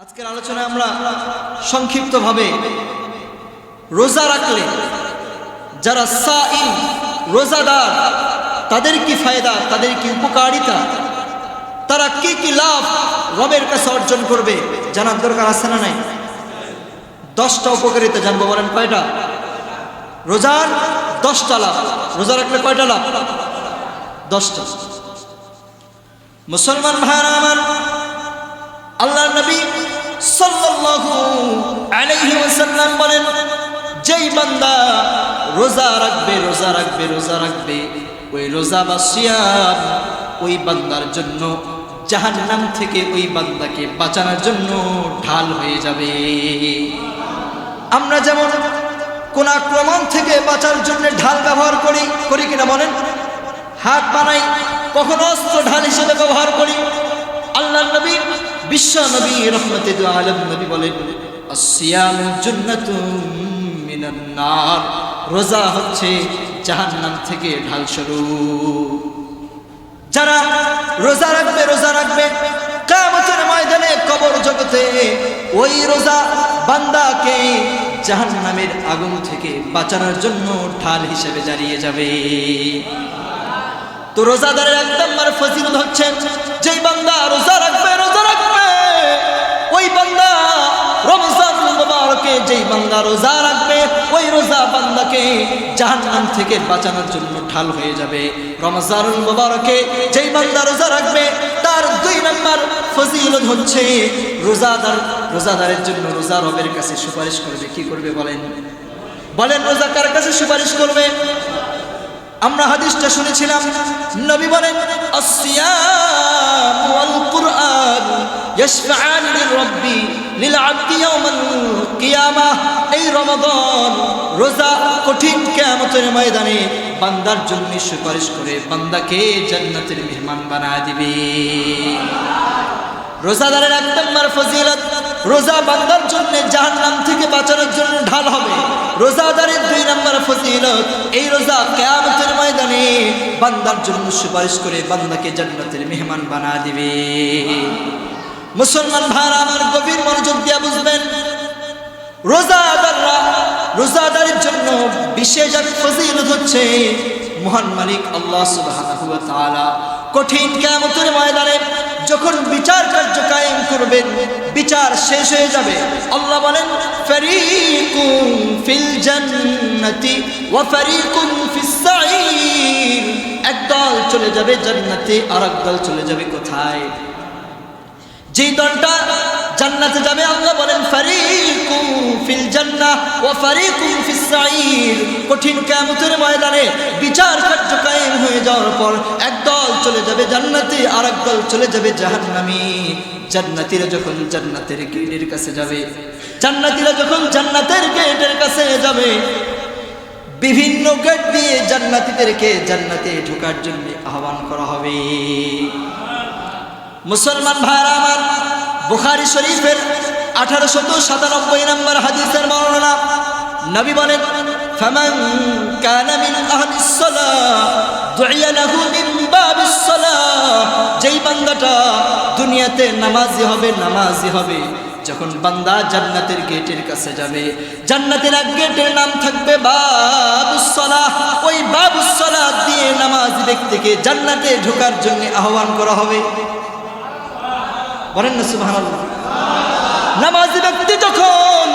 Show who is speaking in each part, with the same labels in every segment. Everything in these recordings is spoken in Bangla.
Speaker 1: আজকের আলোচনায় আমরা সংক্ষিপ্তভাবে রোজা রাখলে যারা সাইম রোজাদার তাদের কি ফায়দা, তাদের কি উপকারিতা, তারা কি কি লাভ রবের কাছে অর্জন করবে জানার দরকার আছে না নাই? 10টা উপকারিতা জানবো, বলেন কয়টা? রোজার 10টা লাভ। রোজা রাখলে কয়টা লাভ? 10টা। মুসলমান ভাইরা আমার, আল্লাহর নবী সাল্লাল্লাহু আলাইহি ওয়াসাল্লাম বলেন, যেই বান্দা রোজা রাখবে রোজা রাখবে রোজা রাখবে ওই রোজা বা সিয়াম ওই বান্দার জন্য জাহান্নাম থেকে ওই বান্দাকে বাঁচানোর জন্য ঢাল হয়ে যাবে। আমরা যেমন কোন আক্রমণ থেকে বাঁচার জন্য ঢাল ব্যবহার করি কিনা বলেন? হাত বানাই, কখনো অস্ত্র ঢাল হিসেবে ব্যবহার করি। আল্লাহর নবী বিশ্ব নবী রহমতুল আলম নবী বলেন, আসিয়ামু জান্নাতুম মিনান নার, রোজা হচ্ছে জাহান্নাম থেকে ঢাল স্বরূপ। যারা রোজা রাখবে রোজা রাখবে কিয়ামতের ময়দানে কবর জগতে ওই রোজা বান্দাকে জাহান্নামের আগুন থেকে বাঁচানোর জন্য ঢাল হিসেবে দাঁড়িয়ে যাবে। তো রোজাদারের এক নম্বর ফজিলত হচ্ছে, যেই বান্দা রোজা রাখবে রোজা রাখবে ওই বান্দা রমজানুল মুবারকে, যেই বান্দা রোজা রাখবে ওই রোজা বান্দাকে জাহান্নাম থেকে বাঁচানোর জন্য ঢাল হয়ে যাবে। রমজানুল মুবারকে যেই বান্দা রোজা রাখবে তার 2 নম্বর ফজিলত হচ্ছে, রোজাদারের জন্য রোজা রবের কাছে সুপারিশ করবে। কি করবে বলেন? রোজা কার কাছে সুপারিশ করবে? আমরা হাদিসটা শুনেছিলাম, নবী বলেন, আসসিয়াম ওয়াল কুরআন ইয়াশফাআন লিরাব্বি লিলআবদি ইয়াওমাল কিয়ামাহ। এই রমাদান রোজা কঠিন কিয়ামতের ময়দানে বান্দার জন্য সুপারিশ করে বান্দাকে জান্নাতের মেহমান বানায় দিবে। রোজাদারের 1 নম্বর ফজিলত, রোজা বান্দার জন্য জাহান্নাম থেকে বাঁচানোর জন্য ঢাল হবে। রোজাদারের 2 নম্বর ফজিলত, এই রোজা কিয়ামতের ময়দানে বান্দার জন্য সুপারিশ করে বান্দাকে জান্নাতের মেহমান বানায় দিবে। মুসলমান ভাইরা আমার, গভীর মনোযোগ দিয়ে বুঝবেন, রোজাদারের জন্য বিশেষ এক ফজিলত হচ্ছে, মহান মালিক আল্লাহ সুবহানাহু ওয়া তাআলা কঠিন কিয়ামতের ময়দানে যখন বিচার কার্য কায়েম করবেন, বিচার শেষ হয়ে যাবে, আল্লাহ বলেন, ফারিকুন ফিল জান্নাতি ওয়া ফারিকুন ফিস সাঈর। একদল চলে যাবে জান্নাতে, আর একদল চলে যাবে কোথায়? যেই দলটা জান্নাতে যাবে আল্লাহ বলেন, ফারিকুন ফিল জান্নাহ ওয়া ফারিকুন ফিস সাঈর। কঠিন কিয়ামতের ময়দানে বিচার কার্য কায়েম হয়ে যাওয়ার পর একদল চলে যাবে জান্নাতে, আর একদল চলে যাবে জাহান্নামে। জান্নাতীরা যখন জান্নাতের গেটের কাছে যাবে, জান্নাতীরা যখন জান্নাতের গেটের কাছে যাবে, বিভিন্ন গেট দিয়ে জান্নাতীদেরকে জান্নাতে ঢোকার জন্য আহ্বান করা হবে। মুসলমান ভাইরা আমার, বুখারী শরীফের 1897 নম্বর হাদিসের বর্ণনা, নবী বলেন, ফামান কানা মিন আহলিস সালাহ দুইয়া লাহু মিন বাবিস সালাহ। যেই বান্দাটা দুনিয়াতে নামাজি হবে, যখন বান্দা জান্নাতের গেটের কাছে যাবে, জান্নাতের এক গেটের নাম থাকবে বাবুস সালাহ। ওই বাবুস সালাহ দিয়ে নামাজি ব্যক্তিকে জান্নাতে ঢোকার জন্য আহ্বান করা হবে। বলেন না সুবহানাল্লাহ। নামাজি ব্যক্তি যখন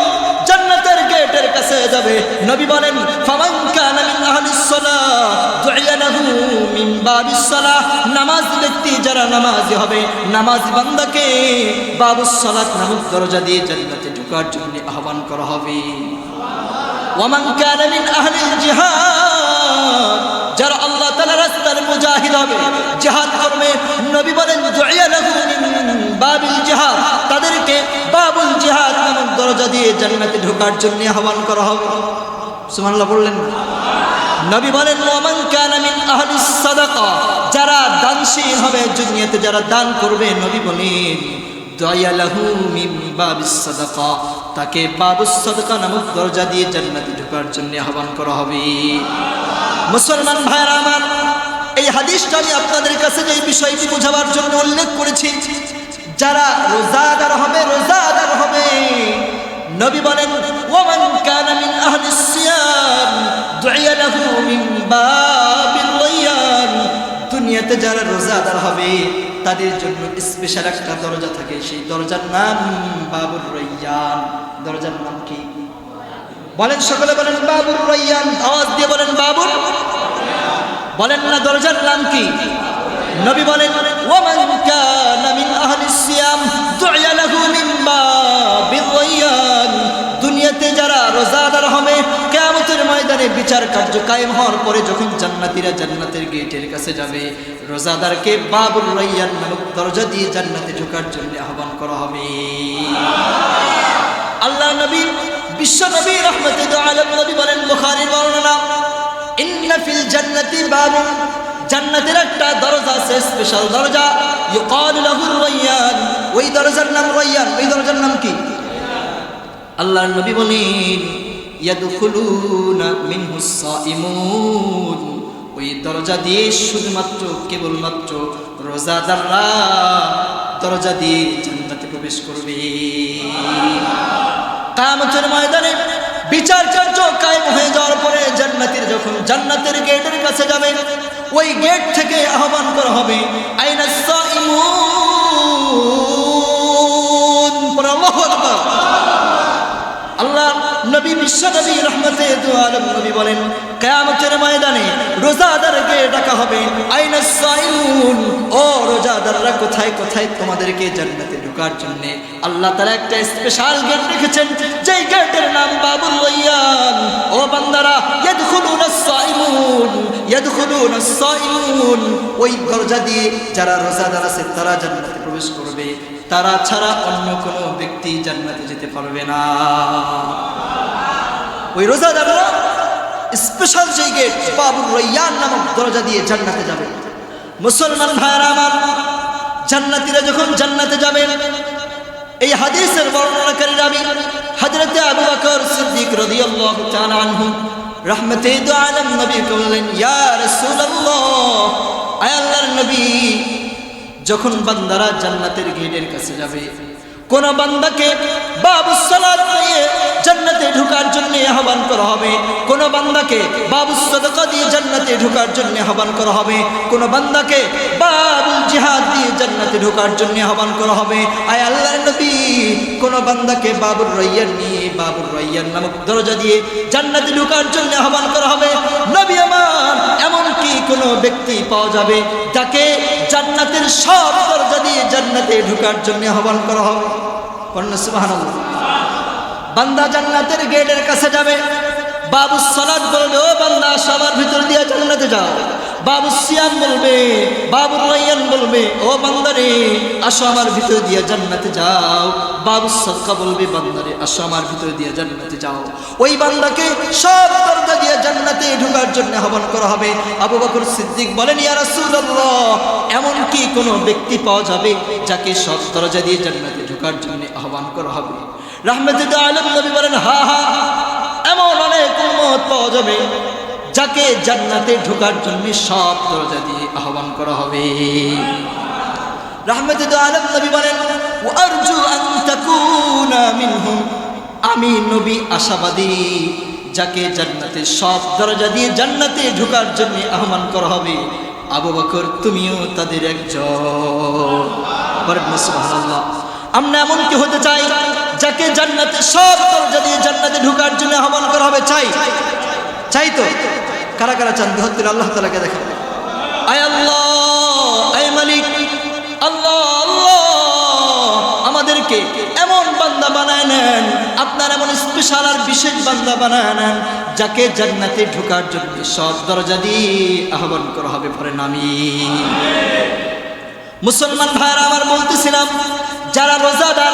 Speaker 1: জান্নাতের গেটের কাছে যাবে, নবী বলেন, ফামান কানা মিন আহলিস সালাহ দুইয়া লাহু মিন বাবিস সালাহ। নামাজি ব্যক্তি যারা নামাজি হবে, নামাজি বান্দাকে বাবুস সালাত নামক দরজা দিয়ে জান্নাতে ঢোকার জন্য আহ্বান করা হবে। ওয়া মান কানা মিন আহলিল জিহাদ, যারা আল্লাহ তাআলার রাস্তার মুজাহিদ হবে, জিহাদ করবে, নবী বলেন, দুইয়া লাহু মিন বাবিল জিহাদ, তাদেরকে বাবুল জিহাদ নামক দরজা দিয়ে জান্নাতে ঢোকার জন্য আহ্বান করা হবে। সুবহানাল্লাহ বললেন না? নবী বলেন, ওয়া মান কানা মিন আহলিস সাদাকা, যারা দানশীল হবে, দুনিয়াতে যারা দান করবে, নবী বলেন, দুইয়া লাহু মিন বাবিস সাদাকা, তাকে বাবুস সাদাকা নামক দরজা দিয়ে জান্নাতে ঢোকার জন্য আহ্বান করা হবে। মুসলমান ভাইরা আমার, এই হাদিসটা আমি আপনাদের কাছে যে বিষয়টি বোঝাবার জন্য উল্লেখ করেছি, যারা রোজাদার হবে, রোজাদার নবী বলেন ওয়ামান কানা মিন আহলিস সিয়াম দুইয়া লাহু মিন বাবির রায়্যান, দুনিয়াতে যারা রোজাদার হবে তাদের জন্য স্পেশাল একটা দরজা থাকে, সেই দরজার নাম বাবুর রায়্যান। দরজার নাম কি বলেন? সকলে বলেন বাবুর রায়্যান। আওয়াজ দিয়ে বলেন বাবুর। বলেন না দরজার নাম কি? নবী বলেন ওয়ামান কানা মিন আহলিস সিয়াম দুইয়া লাহু মিন বাবির রায়্যান, দুনিয়াতে যারা রোজাদার হবে কিয়ামতের ময়দানে বিচার কার্য কায়েম হওয়ার পরে যখন জান্নাতীরা জান্নাতের গেটের কাছে যাবে, রোজাদারকে বাবুর রায়্যান নামক দরজা দিয়ে জান্নাতে ঢোকার জন্য আহ্বান করা হবে। আল্লাহ নবী বিশ্ব নবী রাহমাতুল আলামিন নবী বলেন, বুখারীর বর্ণনা, ইন্না ফিল জান্নাতি বাবুন, জান্নাতের একটা দরজা আছে, স্পেশাল দরজা, ইউকাল লাহু রায়্যান, ওই দরজার নাম রায়্যান। ওই দরজার নাম কি? আল্লাহর নবী বলেন ইয়াদখুলুনা মিনহুস সাইমুন, ওই দরজা দিয়ে শুধুমাত্র কেবলমাত্র রোজাদাররা দরজা দিয়ে জান্নাতে প্রবেশ করবে। কিয়ামতের ময়দানে বিচার কার্য কায়েম হয়ে যাওয়ার পরে জান্নাতীরা যখন জান্নাতের গেটের কাছে যাবে, ওই গেট থেকে আহ্বান করা হবে আইনাস সাইমুন। আল্লাহু আকবার। আল্লাহ নবী বিশ্ব নবী রাহমাতুল আলামিন নবী বলেন, কিয়ামতের ময়দানে রোজাদারকে ডাকা হবে আইনাস সাইমুন, ও রোজাদাররা কোথায় কোথায় তোমাদেরকে জান্নাতে ঢোকার জন্য আল্লাহ তাআলা একটা স্পেশাল গেট রেখেছেন, যেই গেটের নাম বাবুল রায়্যান। ও বান্দারা, ইয়াদখুলুনাস সাইমুন, ইয়াদখুলুনাস সাইমুন, ওই দরজা দিয়ে যারা রোজাদার আছে তারা জান্নাতে প্রবেশ করবে, তারা ছাড়া অন্য কোনো ব্যক্তি জান্নাতে যেতে পারবে না। ওই রোজাদাররা স্পেশাল যে গেট বাবুর রায়্যান নামক দরজা দিয়ে জান্নাতে যাবে। মুসলমান ভাইরা আমার, জান্নাতীরা যখন জান্নাতে যাবেন, এই হাদিসের বর্ণনাকারী রাবী হযরত আবু বকর সিদ্দিক রাদিয়াল্লাহু তাআলা আনহু রাহমাতুল আলামিন নবী বললেন, ইয়া রাসূলুল্লাহ, আয় আল্লাহর নবী, যখন বান্দারা জান্নাতের গেটের কাছে যাবে, কোন বান্দাকে বাবুস সালাত দিয়ে জান্নাতে ঢোকার জন্য আহ্বান করা হবে, কোন বান্দাকে বাবুস সাদাকা দিয়ে জান্নাতে ঢোকার জন্য আহ্বান করা হবে, কোন বান্দাকে বাবুল জিহাদ দিয়ে জান্নাতে ঢোকার জন্য আহ্বান করা হবে। আয় আল্লাহর নবী, কোন বান্দাকে বাবুর রায়্যান নিয়ে বাবুর রায়্যান নামক দরজা দিয়ে জান্নাতে ঢোকার জন্য আহ্বান করা হবে। নবী আমার, এমন কি কোনো ব্যক্তি পাওয়া যাবে যাকে জান্নাতের সব দরজা দিয়ে জান্নাতে ঢোকার জন্য আহ্বান করা হবে? সুবহানাল্লাহ। বান্দা জান্নাতের গেটের কাছে যাবে, বাবুস সালাত বলবে, ও বান্দা সবার ভিতর দিয়ে জান্নাতে যাও। বাবুস সিয়াম বলবে, বাবুর রায়্যান বলবে, ও বান্দারে আসো আমার ভিতর দিয়ে জান্নাতে যাও। বাবুস সাদকা বলবে, বান্দারে আসো আমার ভিতর দিয়ে জান্নাতে যাও। ওই বান্দাকে সব দরজা দিয়ে জান্নাতে ঢোকার জন্য আহ্বান করা হবে। আবু বকর সিদ্দিক বলেন, ইয়া রাসূলুল্লাহ, এমন কি কোনো ব্যক্তি পাওয়া যাবে যাকে সব দরজা দিয়ে জান্নাতে ঢোকার জন্য আহ্বান করা হবে? রাহমাতুল আলামিন নবী বলেন, হ্যাঁ হ্যাঁ, এমন অনেক উম্মত পাওয়া যাবে যাকে জান্নাতে ঢোকার জন্য সব দরজা দিয়ে আহ্বান করা হবে। রাহমাতুল আলামিন নবী বলেন, ওয়া আরজু আন তাকুনা মিনহুম, আমি নবী আশাবাদী যাকে জান্নাতের সব দরজা দিয়ে জান্নাতে ঢোকার জন্য আহ্বান করা হবে। আবু বকর, তুমিও তাদের একজন। সুবহানাল্লাহ। আমরা এমন কি হতে চাই যাকে জান্নাতে সব দরজা দিয়ে জান্নাতে ঢোকার জন্য আহ্বান করা হবে? চাই তো? কারা কারা চান? বিহত্তর আল্লাহ তাআলাকে দেখেন। আয় আল্লাহ, আয় মালিক, আল্লাহ আল্লাহ, আমাদেরকে এমন বান্দা বানায় নেন, আপনার এমন স্পেশাল আর বিশেষ বান্দা বানায় নেন যাকে জান্নাতে ঢোকার জন্য সব দরজা দিয়ে আহ্বান করা হবে। পরে আমিন। মুসলমান ভাইরা আমার, বলতেছিলাম যারা রোজাদার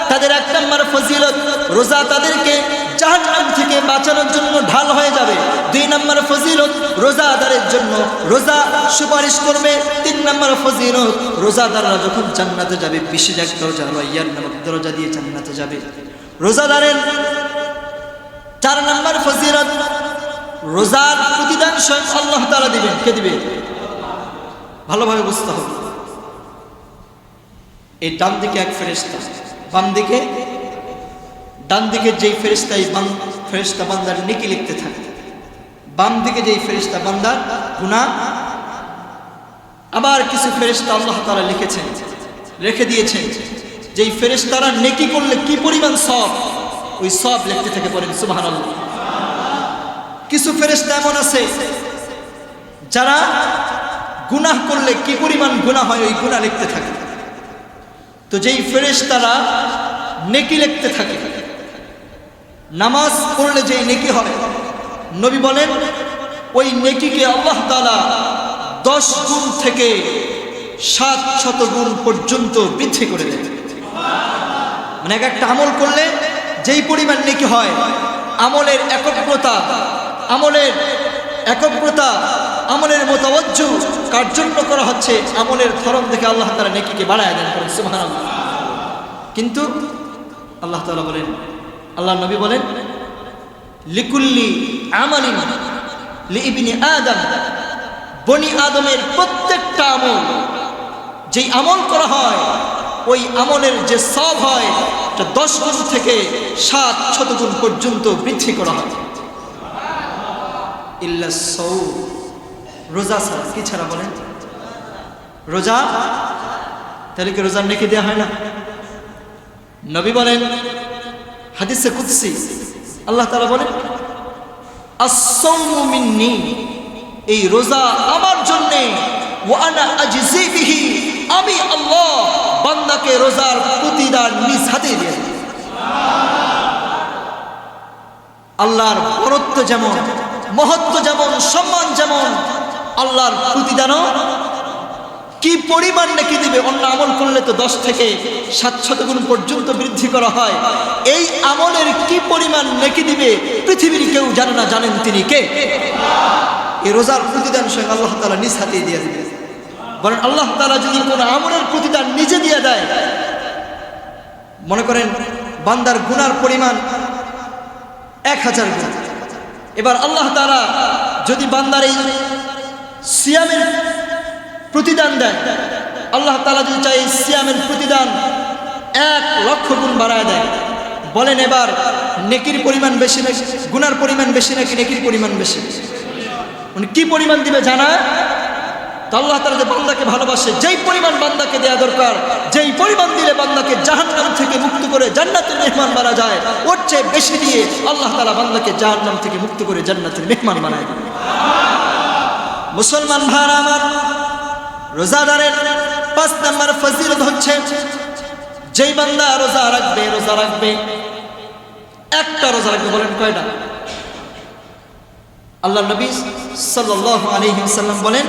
Speaker 1: তাদের এক নম্বর ফজিলত, রোজা তাদেরকে জাহান্নাম থেকে বাঁচানোর জন্য ঢাল হয়ে যাবে। দুই নম্বর ফজিলত, রোজাদারের জন্য রোজা সুপারিশ করবে। তিন নম্বর ফজিলত, রোজাদাররা যখন জান্নাতে যাবে বিশেষ এক দরজা রায়্যান নামক দরজা দিয়ে জান্নাতে যাবে। রোজাদারের চার নম্বর ফজিলত, রোজার প্রতিদান স্বয়ং আল্লাহ তাআলা দিবেন। কে দিবে? ভালোভাবে বুঝতে হবে। এই ডান দিকে এক ফেরেশতা, বাম দিকে ডান দিকে যেই ফেরেশতা বান্দার নেকি লিখতে থাকে, বাম দিকে যেই ফেরেশতা বান্দার গুনাহ। আবার কিছু ফেরেশতা আল্লাহ তাআলা রেখে দিয়েছেন, যেই ফেরেশতারা নেকি করলে কি পরিমাণ সওয়াব, ওই সওয়াব লিখতে থাকে। পড়েন সুবহানাল্লাহ। কিছু ফেরেশতা এমন আছে যারা গুনাহ করলে কি পরিমাণ গুনাহ হয় ওই গুনাহ লিখতে থাকে। তো যেই ফেরেশতারা নেকি লিখতে থাকে, নামাজ পড়লে যেই নেকি হয়, নবী বলেন ওই নেকিকে আল্লাহ তাআলা 10 গুণ থেকে 700 গুণ পর্যন্ত বৃদ্ধি করে দেন। মানে একটা আমল করলে যেই পরিমাণ নেকি হয়, আমলের আমলের মোতাওয়াজ্জু কার জন্য করা হচ্ছে, আমলের ধরন দেখে আল্লাহ তাআলা নেকিকে বাড়ায় দেন। করেন সুবহানাল্লাহ। কিন্তু আল্লাহ তাআলা বলেন, আল্লাহর নবী বলেন, লিকুল্লি আমালিন লিইবনি আদম, বনি আদমের প্রত্যেকটা আমল, যেই আমল করা হয় ওই আমলের যে সওয়াব হয় এটা 10 গুণ থেকে 700 গুণ পর্যন্ত বৃদ্ধি করা হয়। ইল্লা সাওম, রোজা ছাড়া। কি ছাড়া বলেন? রোজা। তাহলে কি রোজার নেকি দেওয়া হয় না? নবী বলেন হাদিসে কুদসি, আল্লাহ তাআলা বলেন আস-সাওমু মিন্নি, এই রোজা আমার জন্যে, ওয়া আনা আজজি বিহি, আমি আল্লাহ বান্দাকে রোজার প্রতিদান নিজ হাতে দেই। আল্লাহর বরত্ব যেমন, মহত্ব যেমন, সম্মান যেমন, আল্লাহর প্রতিদানও কি পরিমাণ নেকি দিবে। অন্য আমল করলে তো 10 থেকে 700 গুণ পর্যন্ত বৃদ্ধি করা হয়, এই আমলের কি পরিমাণ নেকি দিবে পৃথিবীর কেউ জানে না, জানেন তিনি কে? এই রোজার প্রতিদান স্বয়ং আল্লাহ তাআলা নিজ হাতে দিয়ে দিবে। বলেন আল্লাহ তাআলা যদি কোনো আমলের প্রতিদান নিজে দিয়ে দেয়, মনে করেন বান্দার গুনার পরিমাণ 1000 গুণ, এবার আল্লাহ তাআলা যদি বান্দার এই সিয়ামের প্রতিদান দেয়, আল্লাহ তাআলা যদি চাই এই সিয়ামের প্রতিদান 1,00,000 গুণ বাড়ায় দেয়, বলেন এবার নেকির পরিমাণ বেশি নাকি গুনার পরিমাণ বেশি নাকি নেকির পরিমাণ বেশি? উনি কি পরিমাণ দিবে জানা? তো আল্লাহ তাআলা যে বান্দাকে ভালোবাসে, যেই পরিমাণ বান্দাকে দেয়া দরকার, যেই পরিমাণ দিলে বান্দাকে জাহান্নাম থেকে মুক্ত করে জান্নাতের মেহমান বানা যায়, ওর চেয়ে বেশি দিয়ে আল্লাহ তাআলা বান্দাকে জাহান্নাম থেকে মুক্ত করে জান্নাতের মেহমান বানায়। মুসলমান ভাইরা আমার, রোজাদারের 5 নম্বর ফজিলত হচ্ছে, যেই বান্দা রোজা রাখবে একটা রোজা রাখবে। বলেন কয়টা? আল্লাহ নবী সাল্লাল্লাহু আলাইহি ওয়াসাল্লাম বলেন,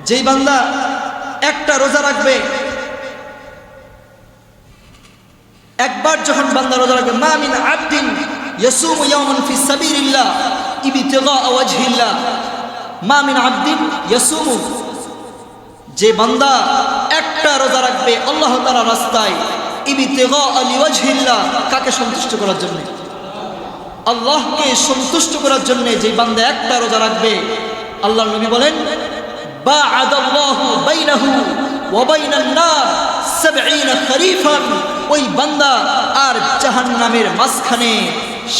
Speaker 1: যেই বান্দা একটা রোজা রাখবে, একবার যখন বান্দা রোজা রাখবে, মা মিন আবদিন ইয়াসুমু ইয়াওমান ফি সাবিলিল্লাহ ইবতিগা ওয়াজহিল্লাহ, মা মিন আবদিন ইয়াসুমু, যে বান্দা একটা রোজা রাখবে আল্লাহ তাআলার রাস্তায়, ইবতিগা লিওয়াজহিল্লাহ, কাকে সন্তুষ্ট করার জন্য? আল্লাহকে সন্তুষ্ট করার জন্য যে বান্দা একটা রোজা রাখবে, আল্লাহর নবী বলেন বা'আদাল্লাহু বাইনাহু ওয়া বাইনান নার 70 খরিফান, ওই বান্দা আর জাহান্নামের মাঝখানে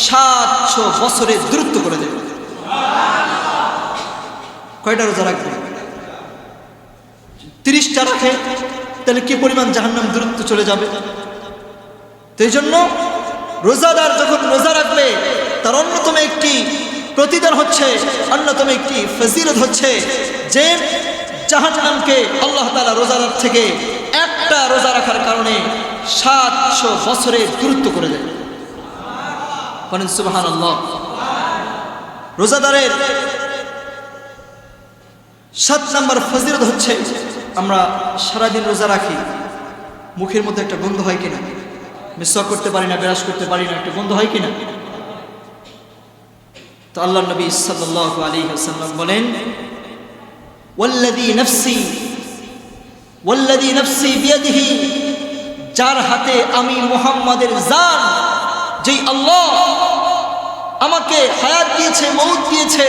Speaker 1: 700 বছরের দূরত্ব করে দেবে। কয়টা রোজা রাখবে? 30টা রাখে, তাহলে কি পরিমাণ জাহান্নাম দূরত্ব চলে যাবে। তো এই জন্য রোজাদার যখন রোজা রাখবে, তার অন্যতম একটি প্রতিদান হচ্ছে, অন্যতম একটি ফজিলত হচ্ছে যে জাহান্নামকে আল্লাহ তাআলা রোজাদার থেকে একটা রোজা রাখার কারণে 700 বছরের দূরত্ব করে দেয়। বলেন সুবহানাল্লাহ। রোজাদারের 7 নম্বর ফজিলত হচ্ছে, আমরা সারাদিন রোজা রাখি, মুখের মধ্যে একটা গন্ধ হয় কিনা, মিসওয়াক করতে পারি না, ব্রাশ করতে পারি না, একটা গন্ধ হয় কিনা? তো আল্লাহ নবী সাল্লাল্লাহু আলাইহি ওয়াসাল্লাম বলেন, ওয়াল্লাযী নাফসি বিয়াদিহি, যার হাতে আমি মুহাম্মাদের জান, যেই আল্লাহ আমাকে হায়াত দিয়েছে, মউত দিয়েছে,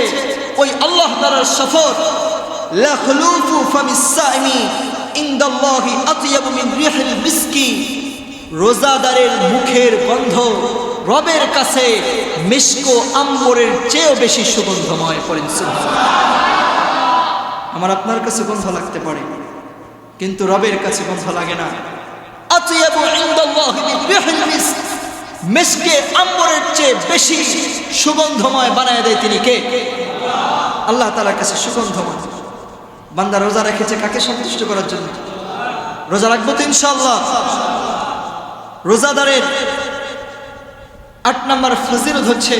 Speaker 1: ওই আল্লাহ তাআলার শপথ, লা খুলুফু ফামিস সাইমি ইনদাল্লাহি আতয়াবু মিন রিহিল মিসকি, রোজাদারের মুখের গন্ধ রবের কাছে মিস্ক আম্বরের চেয়েও বেশি সুগন্ধময়। পড়েন সুবহানাল্লাহ। আমার আপনার কাছে গন্ধ লাগতে পারে, কিন্তু রবের কাছে গন্ধ লাগে না। আতিয়াবু ইনদাল্লাহি মিন রিহিল মিস্ক, মিস্কে আম্বরের চেয়ে বেশি সুগন্ধময় বানায় দেয় তিনি কে? আল্লাহ তাআলার কাছে সুগন্ধময়। বান্দা রোজা রেখেছে কাকে সন্তুষ্ট করার জন্য? রোজা রাখবো তো ইনশাআল্লাহ। রোজাদারের 8 নম্বর ফজিলত হচ্ছে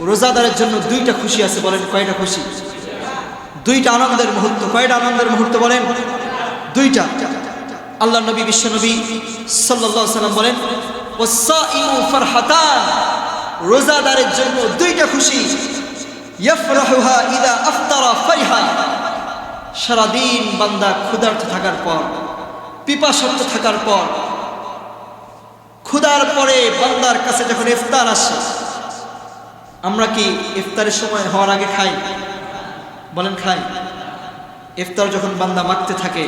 Speaker 1: রোজাদারের জন্য 2টা খুশি আছে। বলেন কয়টা খুশি? 2টা আনন্দের মুহূর্ত। কয়টা আনন্দের মুহূর্ত বলেন? 2টা। আল্লাহ নবী বিশ্ব নবী সাল্লাল্লাহু আলাইহি সাল্লাম বলেন ওয়াসাইমু ফারহাতান, রোজাদারের জন্য 2টা খুশি। ইয়াফরাহুহা ইযা আফতারা ফারিহা, সারাদিন বান্দা ক্ষুধার্ত থাকার পর, পিপাসার্ত থাকার পর, ক্ষুধার পরে বান্দার কাছে যখন ইফতার আসে, আমরা কি ইফতারের সময় হওয়ার আগে খাই? বলেন খাই? ইফতার যখন বান্দা মাগতে থাকে,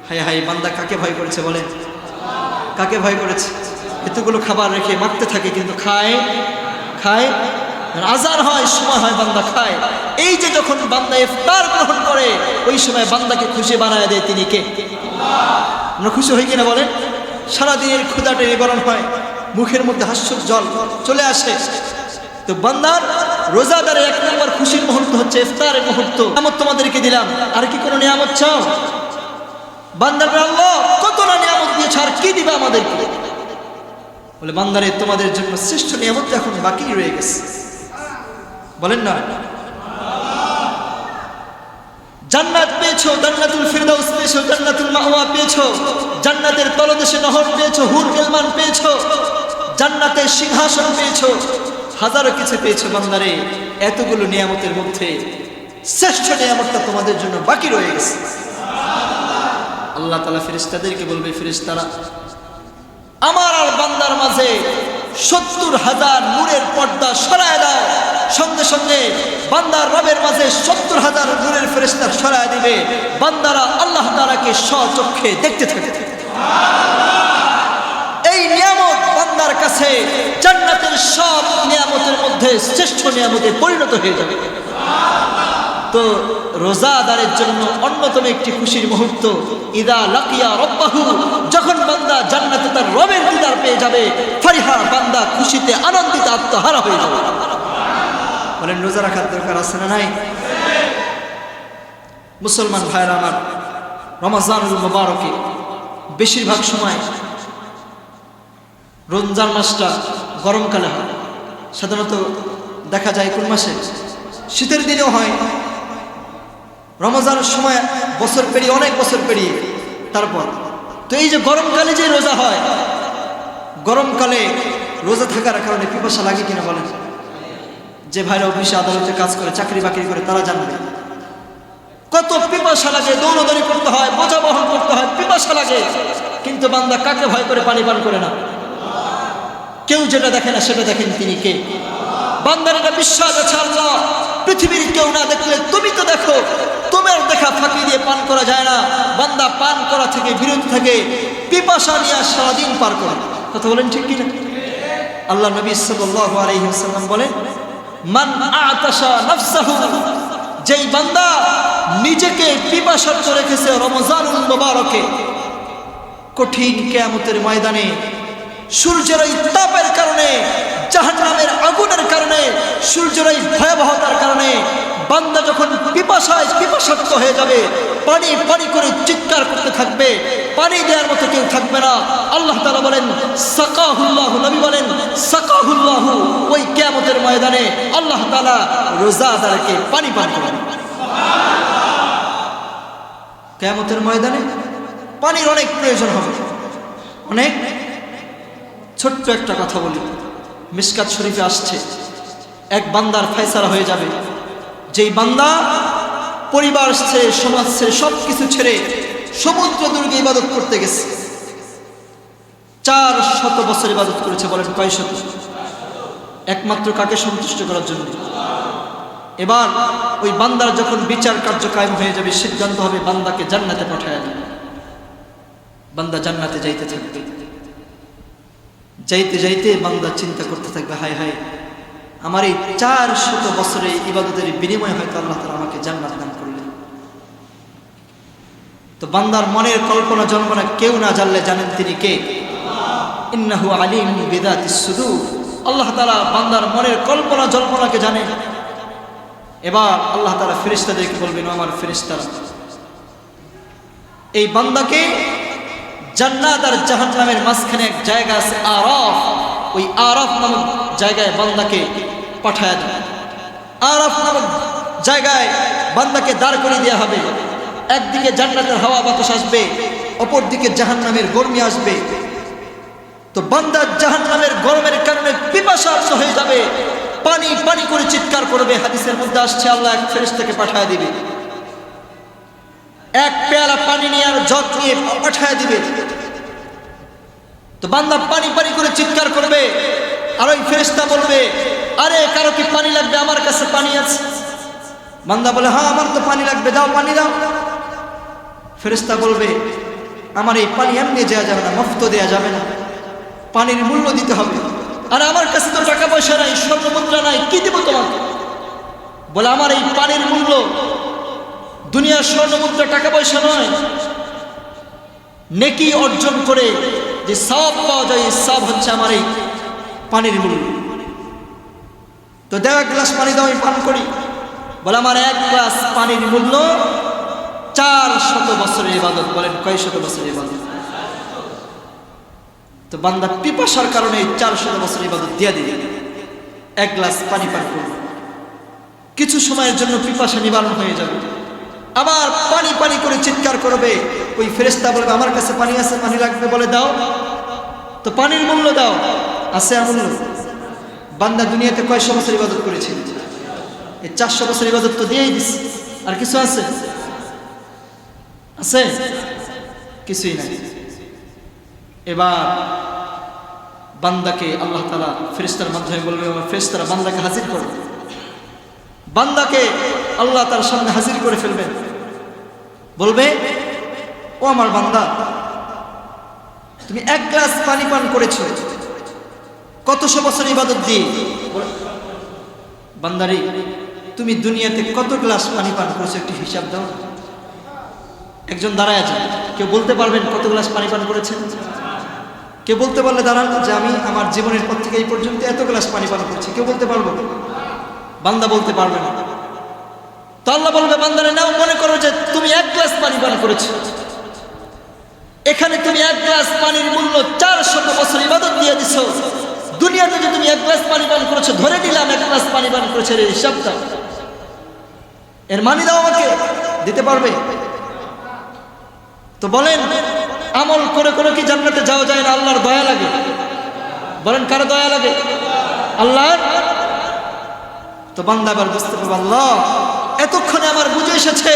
Speaker 1: হায় হায় বান্দা কাকে ভয় করেছে? বলেন কাকে ভয় করেছে? এতগুলো খাবার রেখে মাগতে থাকে, কিন্তু খায় আজান হয়, সময় হয়, বান্দা খায়। এই যে যখন বান্দা ইফতার গ্রহণ করে, ওই সময় বান্দাকে খুশি বানায় দেয় তিনি কে? আমরা খুশি হই কিনা বলেন? সারাদিনের ক্ষুধাটা নিবারণ হয়, মুখের মধ্যে হাস্যর জল চলে আসে। তো বান্দার রোজাদারের 1 নম্বর খুশির মুহূর্ত হচ্ছে ইফতারের মুহূর্ত। নিয়ামত তোমাদেরকে দিলাম, আর কি কোনো নিয়ামত চাও? বান্দার আল্লাহ কত না নিয়ামত দিয়েছে, আর কি দিবা আমাদেরকে? বলে বান্দারে তোমাদের জন্য শ্রেষ্ঠ নিয়ামত এখন বাকি রয়ে গেছে। বলেন না? জান্নাত পেয়েছো, জান্নাতুল ফিরদাউস পেয়েছো, জান্নাতুল মাওয়া পেয়েছো, জান্নাতের তলদেশে নহর পেয়েছো, হুর গিলমান পেয়েছো, জান্নাতের সিংহাসন পেয়েছো, হাজারো কিছু পেয়েছো। বান্দারে এতগুলো নিয়ামতের মধ্যে শ্রেষ্ঠ নিয়ামতটা তোমাদের জন্য বাকি রয়ে গেছে। আল্লাহ তাআলা ফেরেশতাদেরকে বলবে, ফেরেশতারা আমার আর বান্দার মাঝে 70,000 নূরের পর্দা সরায় দাও। সঙ্গে সঙ্গে বান্দার রবের মাঝে 70,000 নূরের ফেরেশতা সরায় দিবে। বান্দারা আল্লাহ তাআলাকে স্বচক্ষে দেখতে থাকে। এই নিয়ামত বান্দার কাছে জান্নাতের সব নিয়ামতের মধ্যে শ্রেষ্ঠ নিয়ামতে পরিণত হয়ে যাবে। তো রোজাদারের জন্য অন্যতম একটি খুশির মুহূর্ত ইদা লাকিয়া রব্বাহু, যখন বান্দা জান্নাতে তার রবের দিদার পেয়ে যাবে, ফারিহা, বান্দা খুশিতে আনন্দিত আত্মহারা হয়ে যাবে। বলেন রোজা রাখার দরকার আছে না নাই? মুসলমান ভাইরা আমার, রমজানুল মুবারকে বেশিরভাগ সময় রমজান মাসটা গরমকালে হয়। সাধারণত দেখা যায় কোন মাসে? শীতের দিনেও হয়। রমজানের সময় বছর পেরিয়ে, অনেক বছর পেরিয়ে তারপর। তো এই যে গরমকালে যে রোজা হয়, গরমকালে রোজা থাকার কারণে পিপাসা লাগে কিনা বলেন? যে ভাইরা অফিসে আদালতে কাজ করে, চাকরি বাকরি করে, তারা জানবে কত পিপাসা লাগে। দৌড়দৌড়ি করতে হয়, বোঝা বহন করতে হয়, পিপাসা লাগে। কিন্তু বান্দা কাকে ভয় করে পানি পান করে না? কেউ যেটা দেখে না সেটা দেখেন তিনি কে? বান্দার এটা বিশ্বাস আছে, আল্লাহ পৃথিবীর কেউ না দেখলে তুমি তো দেখো, তোমার দেখা ফাঁকি দিয়ে পান করা যায় না। বান্দা পান করা থেকে বিরত থাকে, পিপাসা নিয়ে সারাদিন পার করে। কথা বলেন ঠিক কিনা? আল্লাহ নবী সাল্লাল্লাহু আলাইহি ওয়াসাল্লাম বলেন, মান আতাশা নাফসাহু, যেই বান্দা নিজেকে পিপাসার্ত রেখেছে রমজানুল মুবারকে, কঠিন কিয়ামতের ময়দানে সূর্যের ওই তাপের কারণে, জাহান্নামের আগুনের কারণে, সূর্যের ওই ভয়াবহতার কারণে বান্দা যখন পিপাসার্ত হয়ে যাবে, পানি পানি করে চিৎকার করতে থাকবে, পানি দেওয়ার মতো কেউ থাকবে না। আল্লাহ তাআলা বলেন সাকাহুল্লাহু, নবী বলেন সাকাহুল্লাহু, ওই কিয়ামতের ময়দানে আল্লাহ তাআলা রোজাদারকে পানি পান করাবেন। কিয়ামতের ময়দানে পানির অনেক প্রয়োজন হবে। অনেক ছোট্ট একটা কথা বলি, মিশকাত শরীফে আসছে, এক বান্দার ফয়সালা হয়ে যাবে, যেই বান্দা পরিবার ছেড়ে, সমাজ ছেড়ে, সব কিছু ছেড়ে সমুদ্র দুর্গে ইবাদত করতে গেছে। 400 বছর ইবাদত করেছে। বলেন কয় শত? একমাত্র কাকে সন্তুষ্ট করার জন্য। এবার ওই বান্দার যখন বিচার কার্য কায়েম হয়ে যাবে, সিদ্ধান্ত হবে বান্দাকে জান্নাতে পাঠায় দেবে। বান্দা জান্নাতে যাইতে থাকবে। যাইতে যাইতে বান্দা চিন্তা করতে থাকবে, হায় হায়, আমার এই 400 বছরের ইবাদতের বিনিময়ে হয়তো আল্লাহ তাআলা আমাকে জান্নাত দান করলেন। তো বান্দার মনের কল্পনা জল্পনা কেউ না জানলে জানেন তিনি কে? ইন্নাহু আলিমুন বিযাতিস সুদূর। আল্লাহ তাআলা বান্দার মনের কল্পনা জল্পনাকে জানেন। এবার আল্লাহ তাআলা ফেরেশতাদেরকে বলবেন, আমার ফেরেশতারা, এই বান্দাকে জান্নাত আর জাহান্নামের মাঝখানে এক জায়গা আছে আরাফ, ওই আরাফ নামক জায়গায় বান্দাকে পাঠায় দেয়। আরাফ নামক জায়গায় বান্দাকে দাঁড় করে দেওয়া হবে। একদিকে জান্নাতের হাওয়া বাতাস আসবে, অপর দিকে জাহান্নামের গরমি আসবে। তো বান্দা জাহান্নামের গরমের কারণে পিপাসার্ত হয়ে যাবে, পানি পানি করে চিৎকার করবে। হাদিসের মধ্যে আসছে আল্লাহ এক ফেরেশতাকে পাঠায় দিবে, এক পেয়ালা পানি নিয়ে আর জগ নিয়ে পাঠায় দিবে। তো বান্দা পানি পানি করে চিৎকার করবে, আর ওই ফেরেশতা বলবে, আরে কারো কি পানি লাগবে? আমার কাছে পানি আছে। বান্দা বলে, হ্যাঁ আমার তো পানি লাগবে, দাও পানি দাও। ফেরেশতা বলবে, আমার এই পানি এমনি দেওয়া যাবে না, মুফত দেওয়া যাবে না, পানির মূল্য দিতে হবে। আর আমার কাছে তো টাকা পয়সা নাই, স্বর্ণ মুদ্রা নাই, কি দেব তোমাকে? বলে, আমার এই পানির মূল্য দুনিয়ার স্বর্ণ মুদ্রা টাকা পয়সা নয়, নেকি অর্জন করে যে সওয়াব পাওয়া যায়, এই সওয়াব হচ্ছে আমার এই পানির মূল্য। তো দাও এক গ্লাস পানি দাও, আমি পান করি। বলে, আমার এক গ্লাস পানির মূল্য 400 বছরের ইবাদত। বলেন, কয় শত বছরের ইবাদত? তো বান্দা পিপাসার কারণে এই 400 বছরের ইবাদত দিয়ে দিবে, এক গ্লাস পানি পান করবে। কিছু সময়ের জন্য পিপাসা নিবারণ হয়ে যাবে, আবার পানি পানি করে চিৎকার করবে। ওই ফেরেশতা বলবে, আমার কাছে পানি আছে, পানি লাগবে। বলে, দাও। তো পানির মূল্য দাও, আছে আমূল্য। বান্দা দুনিয়াতে কয়শো বছর ইবাদত করেছে? এই 400 বছর ইবাদত তো দিয়েই দিস, আর কিছু আছে? আছে? কিছুই নাই। এবার বান্দাকে আল্লাহ তাআলা ফেরেশতার মাধ্যমে বলবে, আমার ফেরেশতারা বান্দাকে হাজির করবে। বান্দাকে আল্লাহ তার সামনে হাজির করে ফেলবেন, বলবে, ও আমার বান্দা, তুমি এক গ্লাস পানি পান করেছো কতশো বছর ইবাদত দিয়ে। বান্দারে, তুমি দুনিয়াতে কত গ্লাস পানি পান করেছো একটু হিসাব দাও। একজন দাঁড়ায় আছে, কেউ বলতে পারবেন কত গ্লাস পানি পান করেছেন? কেউ বলতে পারলে দাঁড়ান যে আমি আমার জীবনের পর থেকে এই পর্যন্ত এত গ্লাস পানি পান করছি। কেউ বলতে পারবো? বান্দা বলতে পারবে না। তো আল্লাহ বলবে, বান্দারে নাও, মনে করো যে তুমি এক গ্লাস পানি পান করেছো। এখানে তুমি এক গ্লাস পানির মূল্য 400 বছর ইবাদত দিয়ে দিছো। দুনিয়াতে যে তুমি এক গ্লাস পানি পান করেছো, ধরে নিলাম এক গ্লাস পানি পান করেছো, এর হিসাবটা, এর মানি দাও আমাকে। দিতে পারবে? তো বলেন, আমল করে করে কি জান্নাতে যাওয়া যায় না? আল্লাহর দয়া লাগে। বলেন, কারো দয়া লাগে? আল্লাহর। তো বান্দা এবার বুঝতে পারবে, আল্লাহ এতক্ষণে আমার বুঝে এসেছে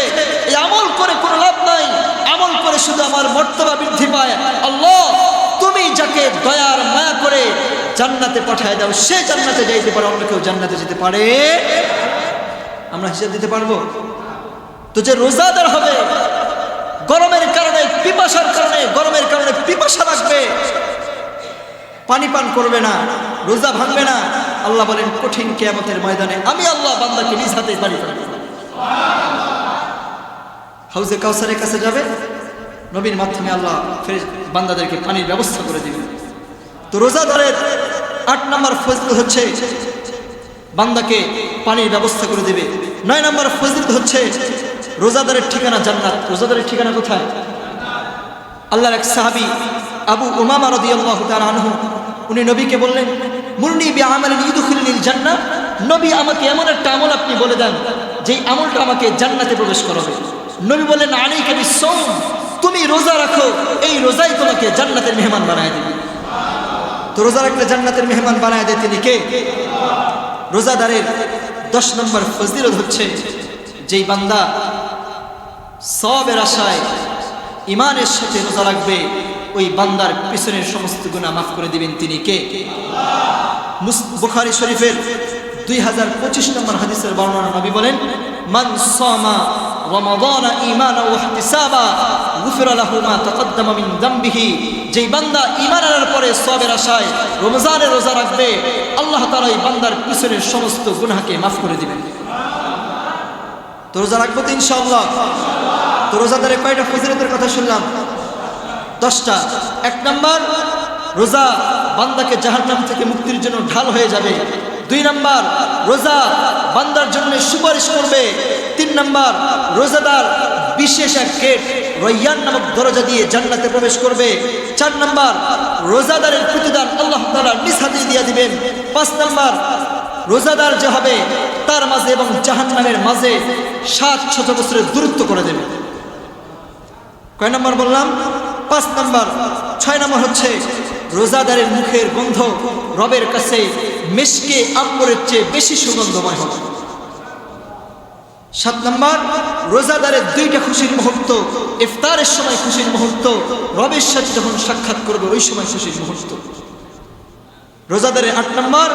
Speaker 1: এই আমল করে কোনো লাভ নাই, আমল করে শুধু আমার মর্তবা বৃদ্ধি পায়। আল্লাহ, তুমি যাকে দয়ার মায়া করে জান্নাতে পাঠায় দাও, সে জান্নাতে যাইতে পারে, অন্য কেউ জান্নাতে যেতে পারে? আমরা হিসাব দিতে পারবো? তো যে রোজাদার হবে, গরমের কারণে পিপাসার কারণে, গরমের কারণে পিপাসা লাগবে, পানি পান করবে না, রোজা ভাঙবে না, আল্লাহ বলেন কঠিন কিয়ামতের ময়দানে আমি আল্লাহ বান্দাকে নিজ হাতে পানি পান করব। হাউজে কাউসারের কাছে যাবে, নবীর মাধ্যমে আল্লাহ বান্দাদেরকে পানির ব্যবস্থা করে দিবেন। তো রোজাদারের 8 নম্বর ফজিলত হচ্ছে বান্দাকে পানির ব্যবস্থা করে দিবে। 9 নম্বর ফজিলত হচ্ছে রোজাদারের ঠিকানা জান্নাত। রোজাদারের ঠিকানা কোথায়? আল্লাহর এক সাহাবী আবু উমামা রাদিয়াল্লাহু তাআলা আনহু, উনি নবীকে বললেন, মুরনি বিআমালিন ইউদখিলুনিল জান্নাহ, নবী আমাকে এমন একটা আমল আপনি বলে দেন যেই আমলটা আমাকে জান্নাতে প্রবেশ করাবে। নবী বললেন, আলাইকা বিসসাওম, তুমি রোজা রাখো, এই রোজাই তোমাকে জান্নাতের মেহমান বানায় দেবে। তো রোজা রাখলে জান্নাতের মেহমান বানায় দেয় তিনি কে? রোজাদারের 10 নম্বর ফজিলত হচ্ছে যেই বান্দা সওয়াবের আশায় ঈমানের সাথে রোজা রাখবে, ওই বান্দার পিছনের সমস্ত গুনাহ মাফ করে দিবেন তিনি কে? বুখারী শরীফের 2025 নম্বর হাদিসের বর্ণনা, নবী বলেন, মান সামা রমাদান ঈমানান ওয়া ইহতিসাবা গুফিরা লাহু মা তাকদ্দামা মিন যামবিহি। যেই বান্দা ঈমান আনার পরে সওয়াবের আশায় রমজানের রোজা রাখবে, আল্লাহ তাআলা এই বান্দার পিছনের সমস্ত গুনাহকে মাফ করে দিবেন। তো রোজা রাখবো তো ইনশাআল্লাহ। তো রোজাদারের কয়টা ফজিলতের কথা শুনলাম? 10টা। 1 নাম্বার, রোজা বান্দাকে জাহান্নাম থেকে মুক্তির জন্য ঢাল হয়ে যাবে। 2 নাম্বার, রোজা বান্দার জন্য সুপারিশ করবে। 3 নাম্বার, রোজাদার বিশেষ এক গেট রায়্যান নামক দরজা দিয়ে জান্নাতে প্রবেশ করবে। 4 নাম্বার, রোজাদারের প্রতিদান আল্লাহ তাআলা নিজ হাতে দিয়ে দিবেন। 5 নাম্বার, রোজাদার যে হবে তার মাঝে এবং জাহান্নামের মাঝে 700 বছরের দূরত্ব করে দেবে। কয় নাম্বার বললাম? 5 নাম্বার। 6 নাম্বার হচ্ছে রোজাদারের মুখের গন্ধ রবের কাছে মিশকে আম্বরের চেয়ে বেশি সুগন্ধময় হবে। 7 নাম্বার, রোজাদারের 2টা খুশির মুহূর্ত, ইফতারের সময় খুশির মুহূর্ত, রবের সাথে যখন সাক্ষাৎ করবে ওই সময় খুশির মুহূর্ত। রোজাদারের 8 নাম্বার,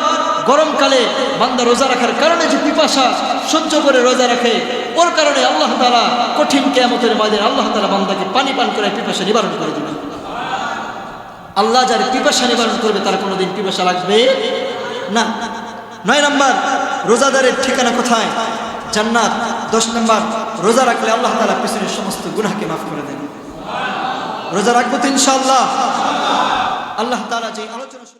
Speaker 1: গরমকালে বান্দা রোজা রাখার কারণে যে পিপাসা সহ্য করে রোজা রাখে, ওর কারণে আল্লাহ তাআলা কঠিন কিয়ামতের ময়দানে আল্লাহ তাআলা বান্দাকে পানি পান করে পিপাসা নিবারণ করে দিবেন। আল্লাহ যার পিপাসা নিবারণ করবে তার কোনোদিন পিপাসা লাগবে না। 9 নাম্বার, রোজাদারের ঠিকানা কোথায়? জান্নাত। 10 নাম্বার, রোজা রাখলে আল্লাহ তাআলা পিছনের সমস্ত গুনাহকে মাফ করে দেন। রোজা রাখবো তো ইনশাআল্লাহ। আল্লাহ তাআলা যে আলোচনা